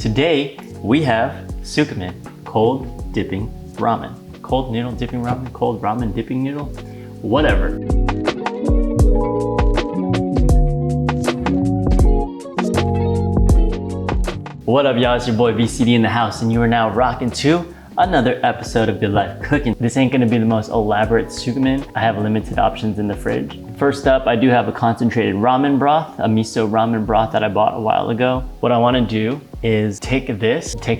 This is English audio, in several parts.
Today we have Tsukemen cold dipping ramen. Cold noodle dipping ramen, cold ramen dipping noodle, whatever. What up, y'all? It's your boy VCD in the house, and you are now rocking to another episode of Good Life Cooking. This ain't gonna be the most elaborate tsukemen. I have limited options in the fridge. First up, I do have a concentrated ramen broth, a miso ramen broth that I bought a while ago. What I wanna do is take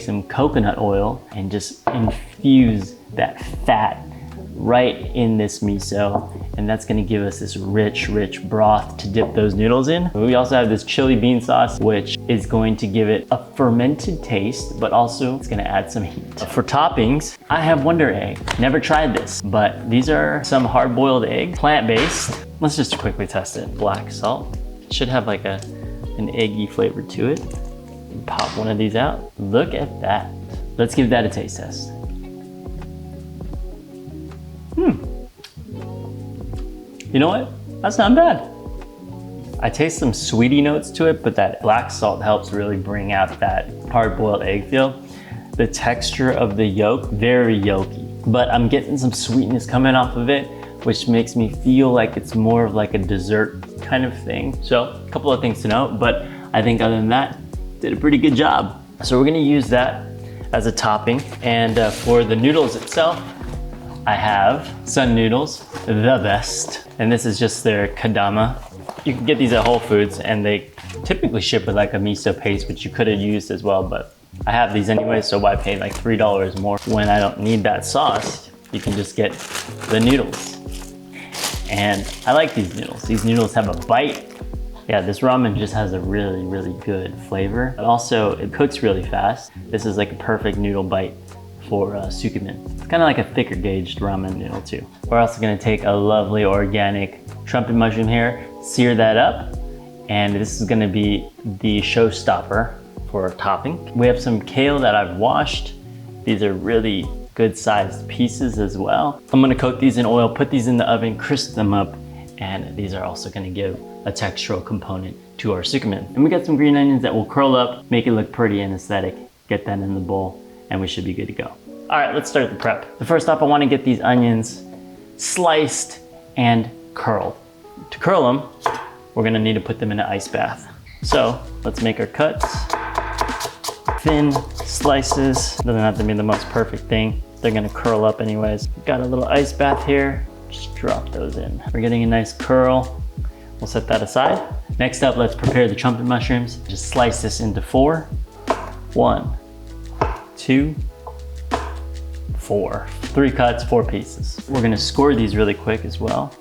some coconut oil, and just infuse that fat right in this miso, and that's gonna give us this rich broth to dip those noodles in. We also have this chili bean sauce, which is going to give it a fermented taste, but also it's gonna add some heat. For toppings, I have Wunder egg. Never tried this, but these are some hard-boiled eggs, plant-based. Let's just quickly test it. Black salt. It should have like an eggy flavor to it. Pop one of these out. Look at that. Let's give that a taste test. You know what? That's not bad. I taste some sweetie notes to it, but that black salt helps really bring out that hard-boiled egg feel. The texture of the yolk, very yolky, but I'm getting some sweetness coming off of it, which makes me feel like it's more of like a dessert kind of thing. So a couple of things to note, but I think other than that, did a pretty good job. So we're gonna use that as a topping. And for the noodles itself, I have Sun Noodles, the best. And this is just their kadama. You can get these at Whole Foods, and they typically ship with like a miso paste, which you could have used as well, but I have these anyway, so why pay like $3 more when I don't need that sauce? You can just get the noodles. And I like these noodles. These noodles have a bite. Yeah, this ramen just has a really good flavor. But also, it cooks really fast. This is like a perfect noodle bite for tsukemen. It's kind of like a thicker gauged ramen noodle too. We're also gonna take a lovely organic trumpet mushroom here, sear that up, and this is gonna be the showstopper for topping. We have some kale that I've washed. These are really good sized pieces as well. I'm gonna coat these in oil, put these in the oven, crisp them up, and these are also gonna give a textural component to our tsukemen. And we got some green onions that will curl up, make it look pretty and aesthetic. Get that in the bowl, and we should be good to go. All right, let's start the prep. So first off, I wanna get these onions sliced and curled. To curl them, we're gonna need to put them in an ice bath. So let's make our cuts. Thin slices, doesn't have to be the most perfect thing. They're gonna curl up anyways. Got a little ice bath here, just drop those in. We're getting a nice curl. We'll set that aside. Next up, let's prepare the trumpet mushrooms. Just slice this into 4. 1, 2, 4. 3 cuts, 4 pieces. We're gonna score these really quick as well.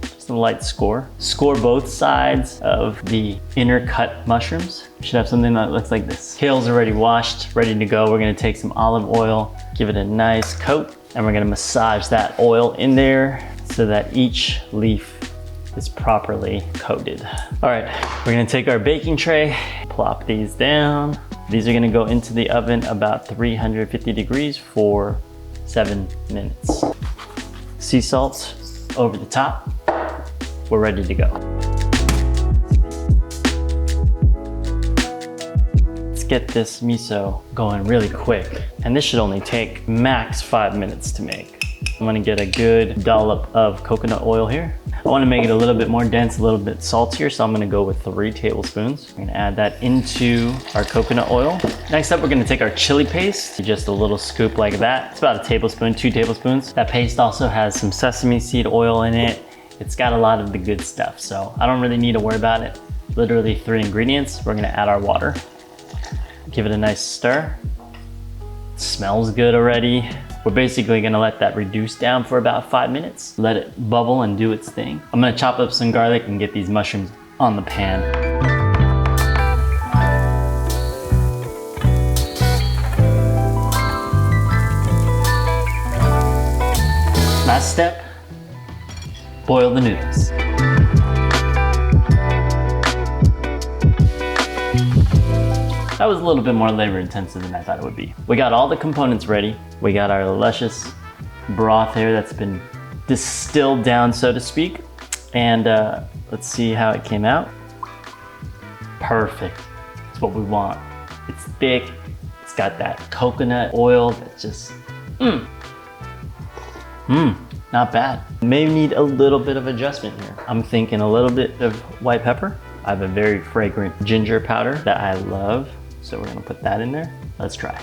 Just a light score. Score both sides of the inner cut mushrooms. You should have something that looks like this. Kale's already washed, ready to go. We're gonna take some olive oil, give it a nice coat, and we're gonna massage that oil in there so that each leaf is properly coated. All right, we're gonna take our baking tray, plop these down. These are gonna go into the oven about 350 degrees for 7 minutes. Sea salt over the top. We're ready to go. Let's get this miso going really quick. And this should only take max 5 minutes to make. I'm gonna get a good dollop of coconut oil here. I wanna make it a little bit more dense, a little bit saltier, so I'm gonna go with 3 tablespoons. I'm gonna add that into our coconut oil. Next up, we're gonna take our chili paste, just a little scoop like that. It's about a tablespoon, 2 tablespoons. That paste also has some sesame seed oil in it. It's got a lot of the good stuff, so I don't really need to worry about it. Literally 3 ingredients. We're gonna add our water. Give it a nice stir. It smells good already. We're basically gonna let that reduce down for about 5 minutes. Let it bubble and do its thing. I'm gonna chop up some garlic and get these mushrooms on the pan. Last step, boil the noodles. That was a little bit more labor intensive than I thought it would be. We got all the components ready. We got our luscious broth here that's been distilled down, so to speak. And let's see how it came out. Perfect. That's what we want. It's thick. It's got that coconut oil that's just, not bad. May need a little bit of adjustment here. I'm thinking a little bit of white pepper. I have a very fragrant ginger powder that I love. So we're gonna put that in there. Let's try.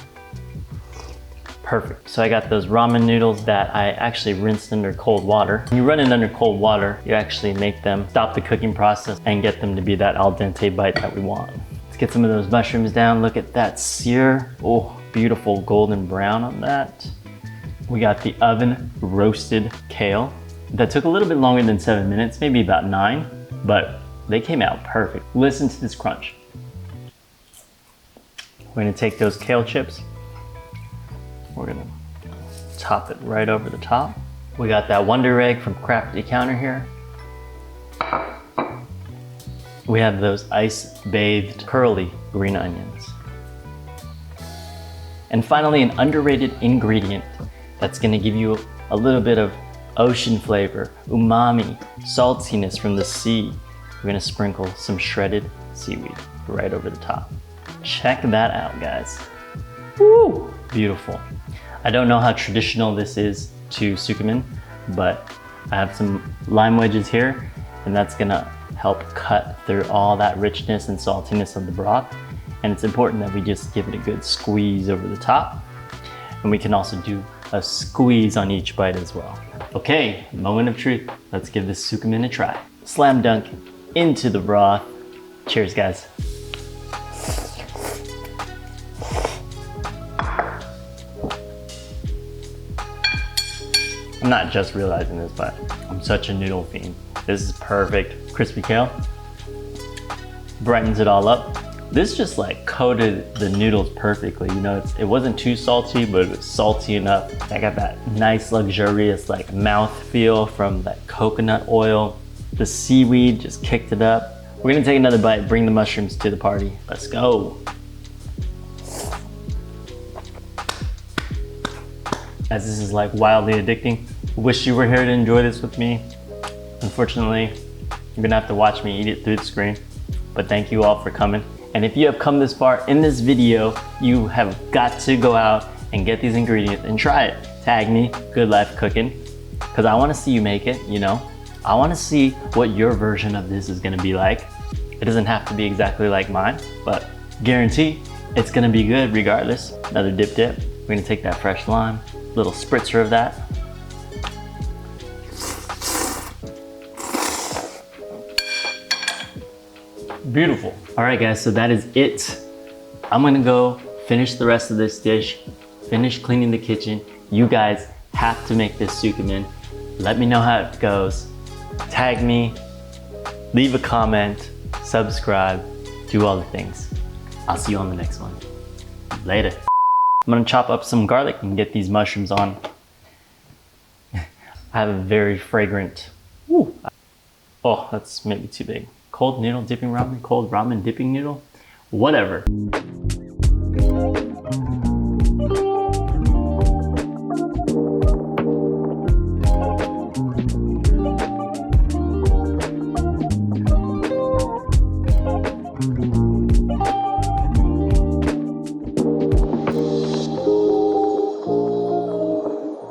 Perfect. So I got those ramen noodles that I actually rinsed under cold water. When you run it under cold water, you actually make them stop the cooking process and get them to be that al dente bite that we want. Let's get some of those mushrooms down. Look at that sear. Oh, beautiful golden brown on that. We got the oven roasted kale. That took a little bit longer than 7 minutes, maybe about 9, but they came out perfect. Listen to this crunch. We're gonna take those kale chips. We're gonna top it right over the top. We got that Wunder egg from Crafty Counter here. We have those ice-bathed curly green onions. And finally, an underrated ingredient that's gonna give you a little bit of ocean flavor, umami, saltiness from the sea. We're gonna sprinkle some shredded seaweed right over the top. Check that out, guys. Woo! Beautiful. I don't know how traditional this is to Tsukemen, but I have some lime wedges here, and that's gonna help cut through all that richness and saltiness of the broth. And it's important that we just give it a good squeeze over the top. And we can also do a squeeze on each bite as well. Okay, moment of truth. Let's give this Tsukemen a try. Slam dunk into the broth. Cheers, guys. I'm not just realizing this, but I'm such a noodle fiend. This is perfect. Crispy kale, brightens it all up. This just like coated the noodles perfectly. You know, it wasn't too salty, but it was salty enough. I got that nice luxurious like mouth feel from that coconut oil. The seaweed just kicked it up. We're gonna take another bite, bring the mushrooms to the party. Let's go. As this is like wildly addicting. Wish you were here to enjoy this with me. Unfortunately, you're gonna have to watch me eat it through the screen. But thank you all for coming. And if you have come this far in this video, you have got to go out and get these ingredients and try it. Tag me, Good Life Cooking, because I wanna see you make it, you know? I wanna see what your version of this is gonna be like. It doesn't have to be exactly like mine, but guarantee it's gonna be good regardless. Another dip. We're gonna take that fresh lime, little spritzer of that. Beautiful. All right, guys, so that is it. I'm gonna go finish the rest of this dish, finish cleaning the kitchen. You guys have to make this Tsukemen. Let me know how it goes. Tag me, leave a comment, subscribe, do all the things. I'll see you on the next one. Later. I'm gonna chop up some garlic and get these mushrooms on. I have a very fragrant, oh, that's maybe too big. Cold noodle dipping ramen, cold ramen dipping noodle, whatever.